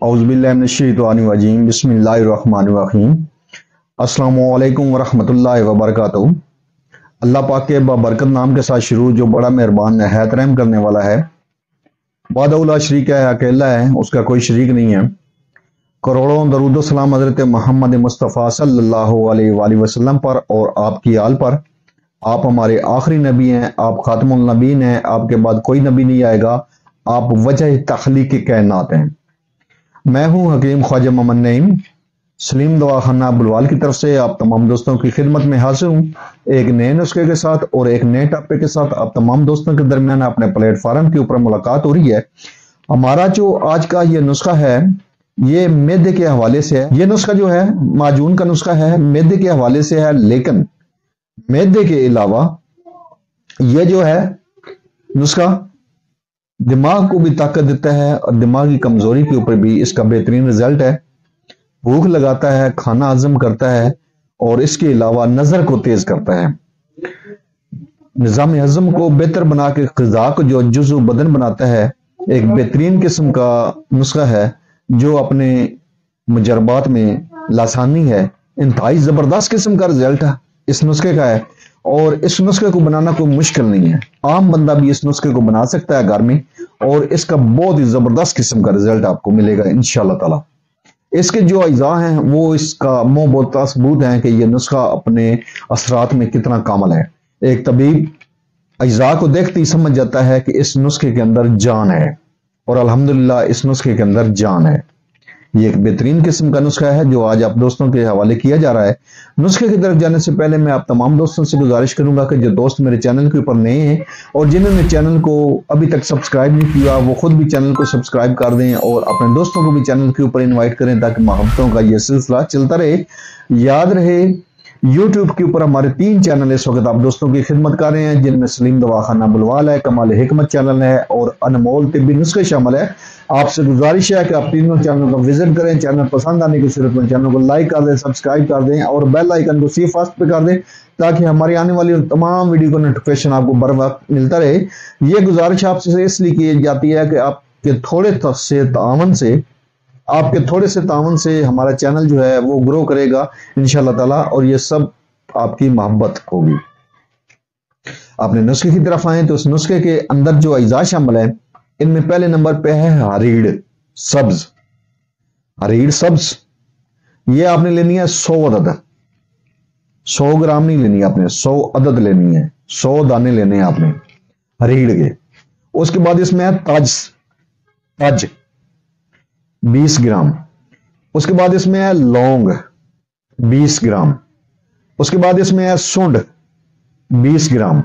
औज़ुबिल्लाहि बिस्मिल्लाहिर्रहमानिर्रहीम। अस्सलामु अलैकुम वरहमतुल्लाहि वबरकातुहू। अल्लाह पाक के बाबरकत नाम के साथ शुरू, जो बड़ा मेहरबान निहायत रहम करने वाला है। वाहदहू शरीक है, अकेला है, उसका कोई शरीक नहीं है। करोड़ों दरूद सलाम हज़रत मोहम्मद मुस्तफ़ा सल्लल्लाहु अलैहि वसल्लम पर और आपकी आल पर। आप हमारे आखिरी नबी हैं, आप खातमुल नबीन हैं, आपके बाद कोई नबी नहीं आएगा। आप वजह तख्लीक कायनात हैं। मैं हूं हकीम ख्वाजा मोहम्मद नईम, सलीम दवाखाना बुलवाल की तरफ से आप तमाम दोस्तों की खिदमत में हाजिर हूं एक नए नुस्खे के साथ और एक नए टॉपिक के साथ। आप तमाम दोस्तों के दरमियान अपने प्लेटफार्म के ऊपर मुलाकात हो रही है। हमारा जो आज का ये नुस्खा है, ये मैदे के हवाले से है। ये नुस्खा जो है माजून का नुस्खा है, मैदे के हवाले से है, लेकिन मैदे के अलावा ये जो है नुस्खा दिमाग को भी ताकत देता है और दिमागी कमजोरी के ऊपर भी इसका बेहतरीन रिजल्ट है। भूख लगाता है, खाना हजम करता है और इसके अलावा नजर को तेज करता है। निजाम हजम को बेहतर बना के ग़िज़ा को जो जुज़्व बदन बनाता है। एक बेहतरीन किस्म का नुस्खा है जो अपने मुजरबात में लासानी है। इंतहाई जबरदस्त किस्म का रिजल्ट इस नुस्खे का है और इस नुस्खे को बनाना कोई मुश्किल नहीं है। आम बंदा भी इस नुस्खे को बना सकता है घर में और इसका बहुत ही जबरदस्त किस्म का रिजल्ट आपको मिलेगा इंशाअल्लाह ताला। इसके जो अज्जा हैं वो इसका मुंह बोलता सबूत है कि यह नुस्खा अपने असरात में कितना कामल है। एक तबीब अज्जा को देखते ही समझ जाता है कि इस नुस्खे के अंदर जान है और अल्हम्दुलिल्लाह इस नुस्खे के अंदर जान है। ये एक बेहतरीन किस्म का नुस्खा है जो आज आप दोस्तों के हवाले किया जा रहा है। नुस्खे की तरफ जाने से पहले मैं आप तमाम दोस्तों से गुजारिश करूंगा कि जो दोस्त मेरे चैनल के ऊपर नए हैं और जिन्होंने चैनल को अभी तक सब्सक्राइब नहीं किया, वो खुद भी चैनल को सब्सक्राइब कर दें और अपने दोस्तों को भी चैनल के ऊपर इन्वाइट करें ताकि मोहब्बतों का यह सिलसिला चलता रहे। याद रहे, यूट्यूब के ऊपर हमारे 3 चैनल इस वक्त आप दोस्तों की खिदमत कर रहे हैं, जिनमें सलीम दवाखाना बुलवाल है, कमाल हिकमत चैनल है और अनमोल तिब्बी नुस्खे शामिल है। आपसे गुजारिश है कि आप तीनों चैनल को विजिट करें। चैनल पसंद आने की सूरत में चैनल को लाइक कर दें, सब्सक्राइब कर दें और बेल आइकन को सी फास्ट पे कर दें ताकि हमारी आने वाली तमाम वीडियो का नोटिफिकेशन आपको बर वक्त मिलता रहे। ये गुजारिश आपसे इसलिए की जाती है कि आपके थोड़े से तावन से हमारा चैनल जो है वो ग्रो करेगा इंशाअल्लाह ताला और ये सब आपकी मोहब्बत होगी। अपने नुस्खे की तरफ आए तो इस नुस्खे के अंदर जो अज्जा शामिल है, इनमें पहले नंबर पे है हरीड़ सब्ज। हरीड़ सब्ज ये आपने लेनी है 100 अदद। 100 ग्राम नहीं लेनी आपने, 100 अदद लेनी है, 100 दाने लेने हैं आपने हरीड़ के। उसके बाद इसमें है तज 20 ग्राम। उसके बाद इसमें है लौंग 20 ग्राम। उसके बाद इसमें है सूंड 20 ग्राम।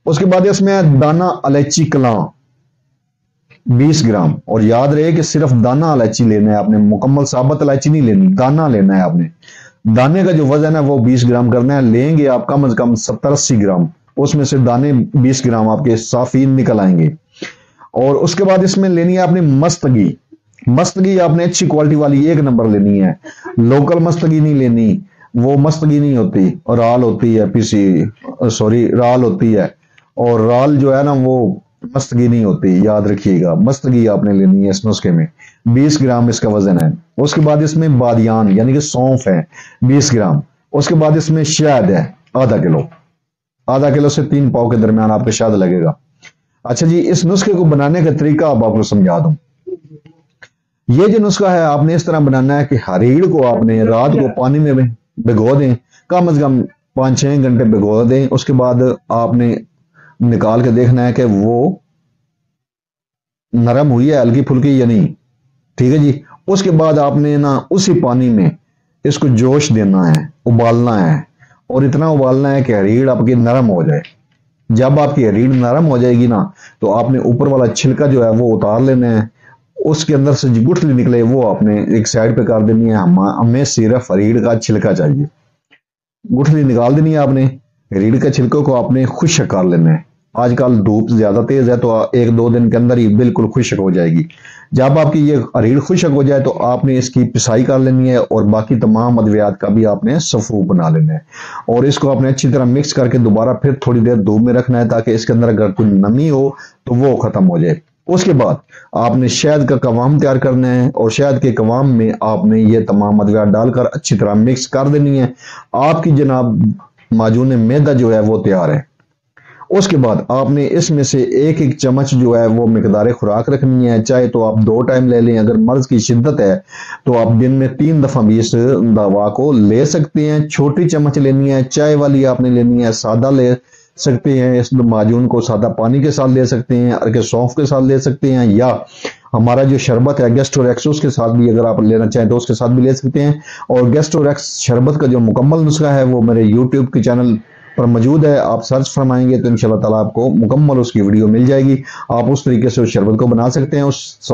उसके बाद इसमें है दाना इलायची कलां 20 ग्राम। और याद रहे कि सिर्फ दाना इलायची लेना है आपने, मुकम्मल साबुत इलायची नहीं लेनी, दाना लेना है आपने। दाने का जो वजन है वो 20 ग्राम करना है। लेंगे आप कम से कम 70-80 ग्राम, उसमें से दाने 20 ग्राम आपके साफी निकल आएंगे। और उसके बाद इसमें लेनी है आपने मस्तगी आपने अच्छी क्वालिटी वाली 1 नंबर लेनी है। लोकल मस्तगी नहीं लेनी, वो मस्तगी नहीं होती और राल होती है, राल होती है और राल जो है ना वो मस्तगी नहीं होती, याद रखिएगा। मस्तगी आपने लेनी है इस नुस्खे में, 20 ग्राम इसका वजन है। उसके बाद इसमें बादियान यानी कि सौंफ है 20 ग्राम। उसके बाद इसमें शहद है आधा किलो से 3 पाव के दरमियान आपको शहद लगेगा। अच्छा जी, इस नुस्खे को बनाने का तरीका अब आपको समझा दूं। ये जो नुस्खा है आपने इस तरह बनाना है कि हरीड़ को आपने रात को पानी में भिगो दें, कम से कम 5-6 घंटे भिगो दें। उसके बाद आपने निकाल के देखना है कि वो नरम हुई है हल्की फुल्की या नहीं, ठीक है जी। उसके बाद आपने ना उसी पानी में इसको जोश देना है, उबालना है और इतना उबालना है कि हरीड़ आपकी नरम हो जाए। जब आपकी हरीड़ नरम हो जाएगी ना तो आपने ऊपर वाला छिलका जो है वो उतार लेना है। उसके अंदर से जो गुठली निकले वो आपने एक साइड पे कर देनी है। हमें सिर्फ हरीड़ का छिलका चाहिए, गुठली निकाल देनी है आपने। हरीड़ के छिलकों को आपने खुश्क कर लेना है। आजकल धूप ज्यादा तेज है तो 1-2 दिन के अंदर ही बिल्कुल खुश्क हो जाएगी। जब आपकी ये हरीड़ खुश्क हो जाए तो आपने इसकी पिसाई कर लेनी है और बाकी तमाम अद्वियात का भी आपने सफूफ बना लेना है और इसको आपने अच्छी तरह मिक्स करके दोबारा फिर थोड़ी देर धूप में रखना है ताकि इसके अंदर अगर कोई नमी हो तो वो खत्म हो जाए। اس کے بعد آپ نے شہد کا قوام تیار کرنا ہے اور شہد کے قوام میں آپ نے یہ تمام ادویات ڈال کر اچھی طرح مکس کر دینی ہے. آپ کی جناب معجون معدہ جو ہے وہ تیار ہے. اس کے بعد آپ نے اس میں سے ایک ایک چمچ جو ہے وہ مقدار خوراک رکھنی ہے. چاہے تو آپ 2 ٹائم لے لیں، اگر مرض کی شدت ہے تو آپ دن میں 3 دفعہ بھی اس دوا کو لے سکتے ہیں. چھوٹی چمچ لینی ہے، چائے والی آپ نے لینی ہے، سادہ لے سکتے ہیں. اس معجون کو سادہ پانی کے ساتھ لے سکتے ہیں، ارکے سونف کے ساتھ لے سکتے ہیں، یا ہمارا جو شربت ہے گیسٹوریکس اس کے ساتھ بھی اگر آپ لینا چاہیں تو اس کے ساتھ بھی لے سکتے ہیں. اور گیسٹوریکس شربت کا جو مکمل نسخہ ہے وہ میرے یوٹیوب کے چینل پر موجود ہے. آپ سرچ فرمائیں گے تو انشاءاللہ تعالیٰ آپ کو مکمل اس کی ویڈیو مل جائے گی. آپ اس طریقے سے اس شربت کو بنا سکتے ہیں. اس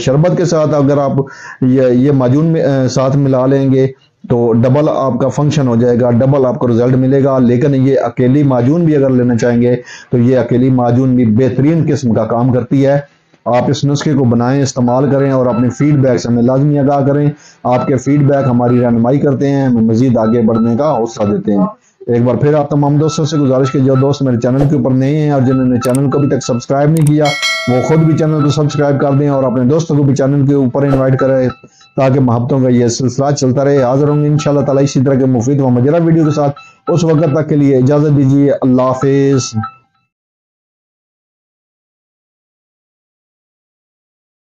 شربت کے ساتھ اگر آپ یہ معجون میں ساتھ ملا لیں گے تو ڈبل آپ کا فنکشن ہو جائے گا، ڈبل آپ کو رزلٹ ملے گا. لیکن یہ اکیلی معجون بھی اگر لینا چاہیں گے تو یہ اکیلی معجون بھی بہترین قسم کا کام کرتی ہے. آپ اس نسخے کو بنائیں، استعمال کریں اور اپنے فیڈ بیک سے ہمیں لازمی آگاہ کریں. آپ کے فیڈ بیک ہماری رہنمائی کرتے ہیں، ہمیں مزید آگے بڑھنے کا حوصلہ دیتے ہیں. ایک بار پھر آپ تمام دوستوں سے گزارش کی جو دوست میرے چینل کے اوپر نئے ہیں اور جنہوں نے چینل کو ابھی تک سبسکرائب نہیں کیا وہ خود بھی چینل کو سبسکرائب کر دیں اور اپنے دوستوں کو بھی چینل کے اوپر انوائٹ کریں تاکہ محبتوں کا یہ سلسلہ چلتا رہے. حاضر ہوں گے انشاءاللہ تعالیٰ اسی طرح کے مفید و مجرب ویڈیو کے ساتھ. اس وقت تک کے لیے اجازت دیجیے. اللہ حافظ.